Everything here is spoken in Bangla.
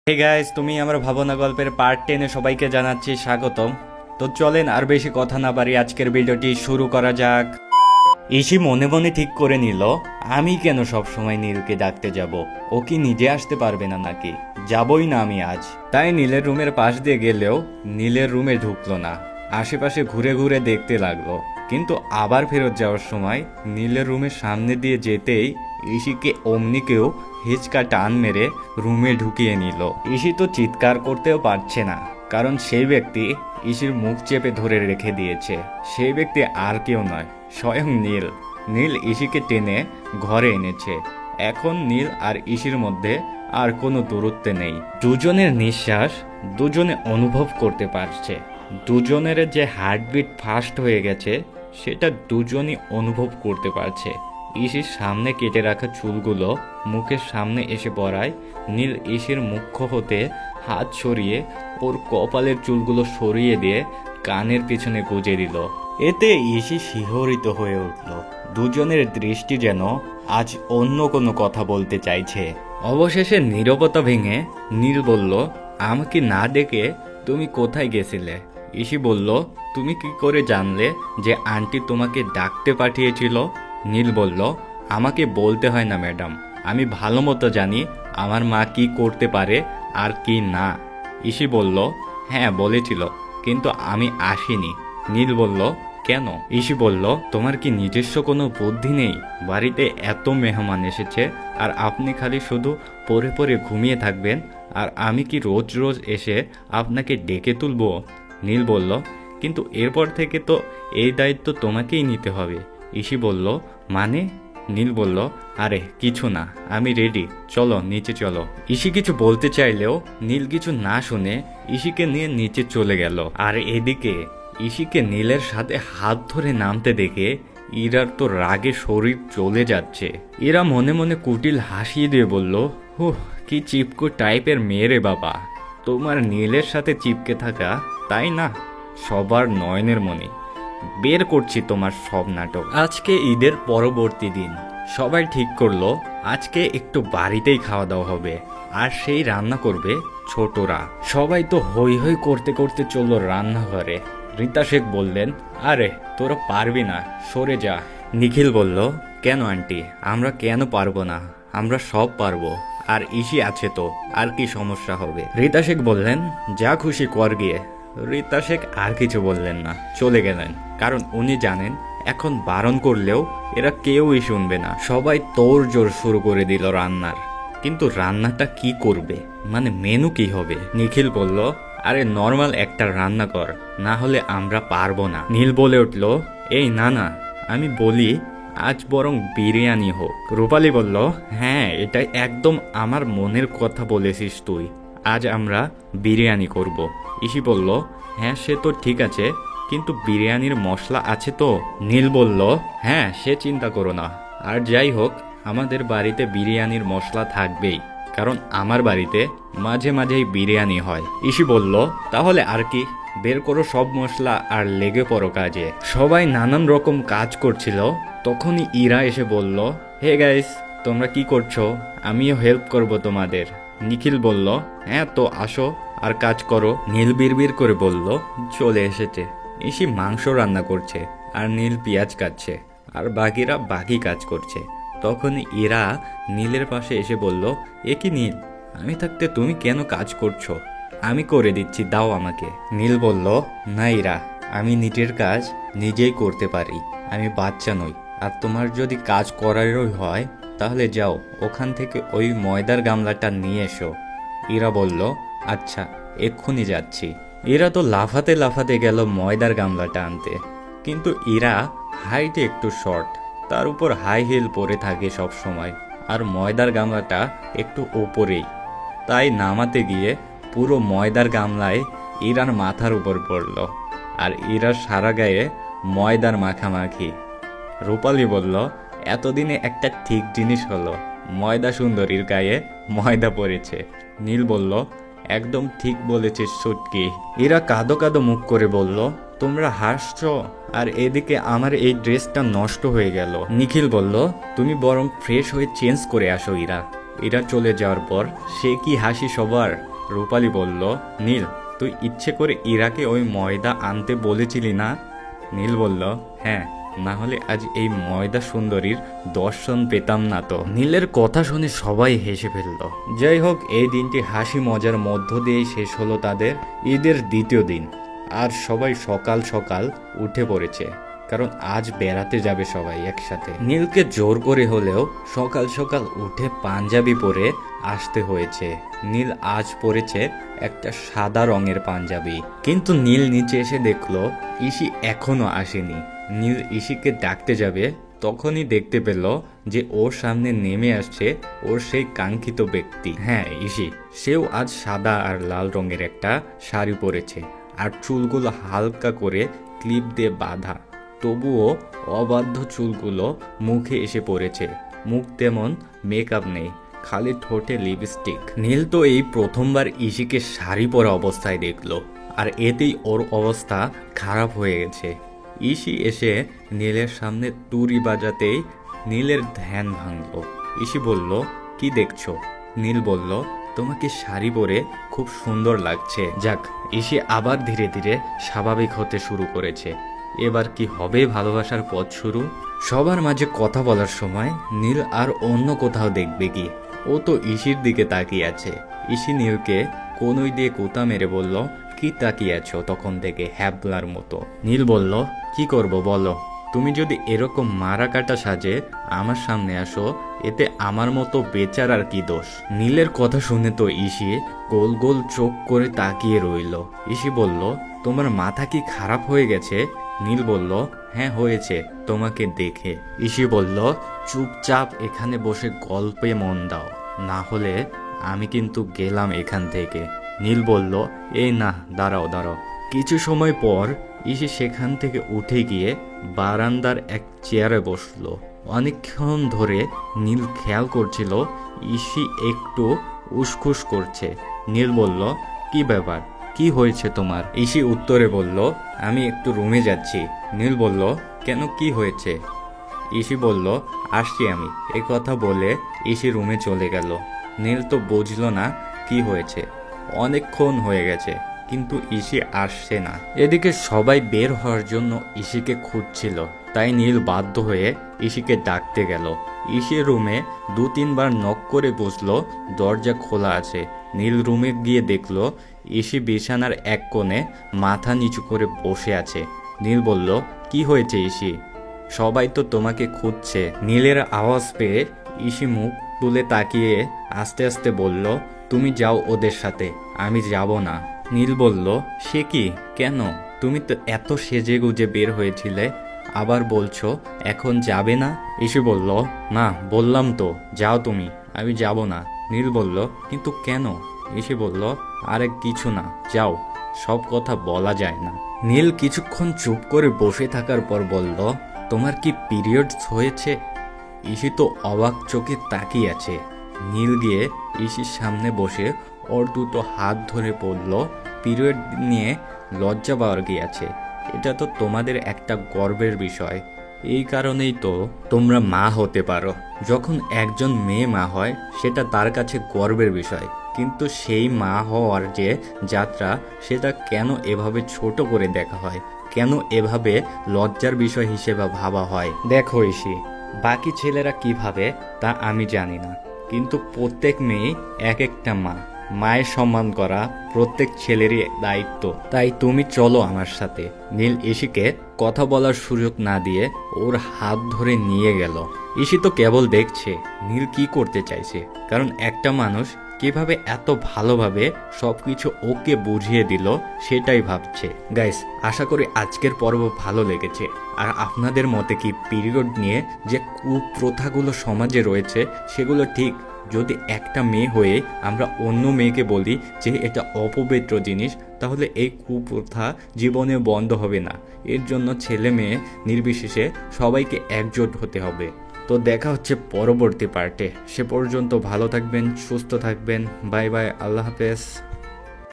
হে গাইস, তুমি আমার ভাবনা গল্পের পার্ট 10-এ সবাইকে জানাচ্ছি স্বাগতম। তো চলেন আর বেশি কথা না বাড়ি আজকের ভিডিওটি শুরু করা যাক। ইসি মনে মনে ঠিক করে নিল, আমি কেন সব সময় নীলকে ডাকতে যাব? ও কি নিজে আসতে পারবে না নাকি? যাবই না আমি আজ। তাই নীলের রুমের পাশ দিয়ে গেলেও নীলের রুমে ঢুকলো না। আশেপাশে ঘুরে ঘুরে দেখতে লাগলো, কিন্তু আবার ফেরত যাওয়ার সময় নীলের রুমের সামনে দিয়ে যেতেই ইসিকে অমনিকেও হিচকা টান মেরে রুমে ঢুকিয়ে নিল। ইসি তো চিৎকার করতেও পারছে না, কারণ সেই ব্যক্তি ইসির মুখ চেপে ধরে রেখে দিয়েছে। সেই ব্যক্তি আর কেউ নয়, স্বয়ং নীল। নীল ইসিকে টেনে ঘরে এনেছে। এখন নীল আর ইসির মধ্যে আর কোনো দূরত্ব নেই। দুজনের নিঃশ্বাস দুজনে অনুভব করতে পারছে। দুজনের যে হার্টবিট ফাস্ট হয়ে গেছে সেটা দুজনই অনুভব করতে পারছে। ইসির সামনে কেটে রাখা চুলগুলো মুখের সামনে এসে পড়ায় নীল ইসির মুখ্য হতে হাত সরিয়ে ওর কপালের চুলগুলো সরিয়ে দিয়ে কানের পিছনে গুজে দিল। এতে ইসি শিহরিত হয়ে উঠল। দুজনের দৃষ্টি যেন আজ অন্য কোনো কথা বলতে চাইছে। অবশেষে নীরবতা ভেঙে নীল বলল, আমাকে না ডেকে তুমি কোথায় গেছিলে? ইসি বলল, তুমি কি করে জানলে যে আন্টি তোমাকে ডাকতে পাঠিয়েছিল? নীল বলল, আমাকে বলতে হয় না ম্যাডাম, আমি ভালো মতো জানি আমার মা কি করতে পারে আর কি না। ইসি বলল, হ্যাঁ বলেছিল, কিন্তু আমি আসিনি। নীল বলল, কেন? ইসি বলল, তোমার কি নিজস্ব কোনো বুদ্ধি নেই? বাড়িতে এত মেহমান এসেছে আর আপনি খালি শুধু পড়ে পড়ে ঘুমিয়ে থাকবেন, আর আমি কি রোজ রোজ এসে আপনাকে ডেকে তুলবো? নীল বলল, কিন্তু এরপর থেকে তো এই দায়িত্ব তোমাকেই নিতে হবে। ইসি বলল, মানে? নীল বলল, আরে কিছু না, আমি রেডি, চলো নিচে চলো। ইসি কিছু বলতে চাইলেও নীল কিছু না শুনে ইসিকে নিয়ে নিচে চলে গেল। আর এদিকে ইসিকে নীলের সাথে হাত ধরে নামতে দেখে ইরার তো রাগে শরীর চলে যাচ্ছে। ইরা মনে মনে কুটিল হাসিয়ে দিয়ে বলল, হুহ, কি চিপকো টাইপের মেয়ে রে বাবা। তোমার নীলের সাথে চিপকে থাকা, তাই না? সবার নয়নের মণি। বের করছি তোমার সব নাটক। আজকে ঈদের পরবর্তী দিন। সবাই ঠিক করলো আজকে একটু বাড়িতেই খাওয়া দাওয়া হবে, আর সেই রান্না করবে ছোটরা। সবাই তো হই হই করতে করতে চললো রান্নাঘরে। রীতা শেখ বললেন, আরে তোরা পারবি না, সরে যা। নিখিল বলল, কেন আন্টি, আমরা কেন পারবো না? আমরা সব পারবো, আর ইসি আছে তো, আর কি সমস্যা হবে? রীতা শেখ বললেন, যা খুশি কর গিয়ে। রীতা শেখ আর কিছু বললেন না, চলে গেলেন, কারণ উনি জানেন এখন বারণ করলেও এরা কেউই শুনবে না। সবাই তোড়জোড় শুরু করে দিল রান্নার, কিন্তু রান্নাটা কি করবে, মানে মেনু কি হবে? নিখিল বলল, আরে নর্মাল একটা রান্না কর, না হলে আমরা পারবো না। নীল বলে উঠল, এই না না, আমি বলি আজ বরং বিরিয়ানি হোক। রূপালী বলল, হ্যাঁ এটা একদম আমার মনের কথা বলেছিস তুই, আজ আমরা বিরিয়ানি করব। ইসি বলল, হ্যাঁ সে তো ঠিক আছে, কিন্তু বিরিয়ানির মশলা আছে তো? নীল বলল, হ্যাঁ সে চিন্তা করো না, আর যাই হোক আমাদের বাড়িতে বিরিয়ানির মশলা থাকবেই, কারণ আমার বাড়িতে মাঝে মাঝেই বিরিয়ানি হয়। ইসি বলল, তাহলে আর কি, বের করো সব মশলা আর লেগে পড়ো কাজে। সবাই নানান রকম কাজ করছিল, তখনই ইরা এসে বলল, হে গাইস, তোমরা কি করছো? আমিও হেল্প করব তোমাদের। নিখিল বলল, হ্যাঁ তো আসো আর কাজ করো। নীল বিড়বিড় করে বলল, চলে এসেছে। ইসি মাংস রান্না করছে আর নীল পেঁয়াজ কাটছে, আর বাকিরা বাকি কাজ করছে। তখন ইরা নীলের পাশে এসে বলল, এ কি নীল, আমি থাকতে তুমি কেন কাজ করছো? আমি করে দিচ্ছি, দাও আমাকে। নীল বলল, না ইরা, আমি নিজের কাজ নিজেই করতে পারি, আমি বাচ্চা নই। আর তোমার যদি কাজ করারই হয় তাহলে যাও, ওখান থেকে ওই ময়দার গামলাটা নিয়ে এসো। ইরা বলল, আচ্ছা এক্ষুনি যাচ্ছি। ইরা তো লাফাতে লাফাতে গেল ময়দার গামলাটা আনতে, কিন্তু ইরা হাইটে একটু শর্ট, তার উপর হাই হিল পরে থাকে সব সময়, আর ময়দার গামলাটা একটু ওপরেই, তাই নামাতে গিয়ে পুরো ময়দার গামলায় ইরার মাথার উপর পড়ল, আর ইরার সারা গায়ে ময়দার মাখামাখি। রূপালী বলল, এতদিনে একটা ঠিক জিনিস হলো, ময়দা সুন্দরীর গায়ে ময়দা পড়েছে। নীল বলল, একদম ঠিক বলেছিস সুটকি। ইরা কাঁদো কাঁদো মুখ করে বলল, তোমরা হাসছো, আর এদিকে আমার এই ড্রেসটা নষ্ট হয়ে গেল। নিখিল বলল, তুমি বরং ফ্রেশ হয়ে চেঞ্জ করে আসো ইরা। ইরা চলে যাওয়ার পর সে কি হাসি সবার। রূপালী বলল, নীল তুই ইচ্ছে করে ইরাকে ওই ময়দা আনতে বলেছিলি না? নীল বলল, হ্যাঁ, না হলে আজ এই ময়দা সুন্দরীর দর্শন পেতাম না তো। নীলের কথা শুনে সবাই হেসে ফেলল। যাই হোক, এই দিনটি হাসি মজার মধ্য দিয়েই শেষ হলো তাদের ঈদের দ্বিতীয় দিন। আর সবাই সকাল সকাল উঠে পড়েছে, কারণ আজ বেড়াতে যাবে সবাই একসাথে। নীলকে জোর করে হলেও সকাল সকাল উঠে পাঞ্জাবি পরে আসতে হয়েছে। নীল আজ পরেছে একটা সাদা রঙের পাঞ্জাবি। কিন্তু নীল নিচে এসে দেখলো ইসি এখনো আসেনি। নীল ইসিকে ডাকতে যাবে, তখনই দেখতে পেল যে ওর সামনে নেমে আসছে ওর সেই কাঙ্ক্ষিত ব্যক্তি। হ্যাঁ, ইসি। সেও আজ সাদা আর লাল রঙের একটা শাড়ি পরেছে, আর চুলগুলো হালকা করে ক্লিপ দিয়ে বাঁধা। তবুও অবাধ্য চুলগুলো মুখে এসে পড়েছে। মুখ তেমন মেকআপ নেই, খালি ঠোঁটে লিপস্টিক। নীল তো এই প্রথমবার ইসিকে শাড়ি পরা অবস্থায় দেখলো, আর এতেই ওর অবস্থা খারাপ হয়ে গেছে। ইসি এসে নীলের সামনে তুড়ি বাজাতেই নীলের ধ্যান ভাঙল। ইসি বলল, কি দেখছো? নীল বলল, তোমাকে শাড়ি পরে খুব সুন্দর লাগছে। যাক, ইসি আবার ধীরে ধীরে স্বাভাবিক হতে শুরু করেছে। এবার কি হবে ভালোবাসার পথ শুরু? সবার মাঝে কথা বলার সময় নীল আর অন্য কোথাও দেখবে কি? ও তো ইসির দিকে তাকিয়ে আছে। ইসি নীলকে কনুই দিয়ে কুতা মেরে বলল, কি তাকিয়ে আছো তখন থেকে হ্যাবলার মতো? নীল বলল, কি করব বলো? তুমি যদি এরকম মারা কাটা সাজে আমার সামনে আসো, এতে আমার মতো বেচার আর কি দোষ? নীলের কথা শুনে তো ইসি গোল গোল চোখ করে তাকিয়ে রইল। ইসি বলল, তোমার মাথা কি খারাপ হয়ে গেছে? নীল বলল, হ্যাঁ হয়েছে তোমাকে দেখে। ইসি বলল, চুপচাপ এখানে বসে গল্পে মন দাও, না হলে আমি কিন্তু গেলাম এখান থেকে। নীল বলল, এই না, দাঁড়াও দাঁড়াও। কিছু সময় পর ইসি সেখান থেকে উঠে গিয়ে বারান্দার এক চেয়ারে বসলো। অনেকক্ষণ ধরে নীল খেয়াল করছিল ইসি একটু উসখুস করছে। নীল বলল, কি ব্যাপার, কি হয়েছে তোমার? ইসি উত্তরে বলল, আমি একটু রুমে যাচ্ছি। নীল বলল, কেন, কি হয়েছে? ইসি বলল, আসছি আমি। এ কথা বলে ইসি রুমে চলে গেল। নীল তো বুঝল না কি হয়েছে। অনেকক্ষণ হয়ে গেছে, কিন্তু ইসি আসছে না। এদিকে সবাই বের হওয়ার জন্য ইসিকে খুঁজছিল, তাই নীল বাধ্য হয়ে ইসিকে ডাকতে গেল। ইসি রুমে 2-3 বার নক করে বসলো, দরজা খোলা আছে। নীল রুমে গিয়ে দেখলো ইসি বিছানার এক কোণে মাথা নিচু করে বসে আছে। নীল বলল, কি হয়েছে ইসি? সবাই তো তোমাকে খুঁজছে। নীলের আওয়াজ পেয়ে ইসি মুখ তুলে তাকিয়ে আস্তে আস্তে বলল, তুমি যাও ওদের সাথে, আমি যাব না। নীল বলল, সে কি, কেন? তুমি তো এত সেজে গুজে বের হয়েছিলে, আবার বলছো এখন যাবে না? ইসি বলল, না, বললাম তো যাও তুমি, আমি যাব না। নীল বলল, কিন্তু কেন? ইসি বলল, আরে কিছু না, যাও, সব কথা বলা যায় না। নীল কিছুক্ষণ চুপ করে বসে থাকার পর বলল, তোমার কি পিরিয়ডস হয়েছে? ইসি তো অবাক চোখে তাকিয়ে আছে। নীল গিয়ে ইসির সামনে বসে ওর দুটো হাত ধরে বলল, পিরিয়ড নিয়ে লজ্জা পাওয়ার কি আছে? এটা তো তোমাদের একটা গর্বের বিষয়। এই কারণেই তো তোমরা মা হতে পারো। যখন একজন মেয়ে মা হয় সেটা তার কাছে গর্বের বিষয়, কিন্তু সেই মা হওয়ার যে যাত্রা, সেটা কেন এভাবে ছোট করে দেখা হয়? কেন এভাবে লজ্জার বিষয় হিসেবে ভাবা হয়? দেখো ইসি, বাকি ছেলেরা কিভাবে তা আমি জানি না, কিন্তু প্রত্যেক মেয়ে এক একটা মা। মায়ের সম্মান করা প্রত্যেক ছেলেরই দায়িত্ব। তাই তুমি চলো আমার সাথে। নীল ইসিকে কথা বলার সুযোগ না দিয়ে ওর হাত ধরে নিয়ে গেল। ইসি তো কেবল দেখছে নীল কি করতে চাইছে, কারণ একটা মানুষ কিভাবে এত ভালোভাবে সবকিছু ওকে বুঝিয়ে দিল সেটাই ভাবছে। গাইস, আশা করি আজকের পর্ব ভালো লেগেছে। আর আপনাদের মতে কি পিরিয়ড নিয়ে যে কুপ্রথাগুলো সমাজে রয়েছে সেগুলো ঠিক? যদি একটা মেয়ে হয়ে আমরা অন্য মেয়েকে বলি যে এটা অপবিত্র জিনিস, তাহলে এই কুপ্রথা জীবনে বন্ধ হবে না। এর জন্য ছেলে মেয়ে নির্বিশেষে সবাইকে একজোট হতে হবে। তো দেখা হচ্ছে পরবর্তী পার্টে। সে পর্যন্ত ভালো থাকবেন, সুস্থ থাকবেন। বাই বাই, আল্লাহ হাফেজ।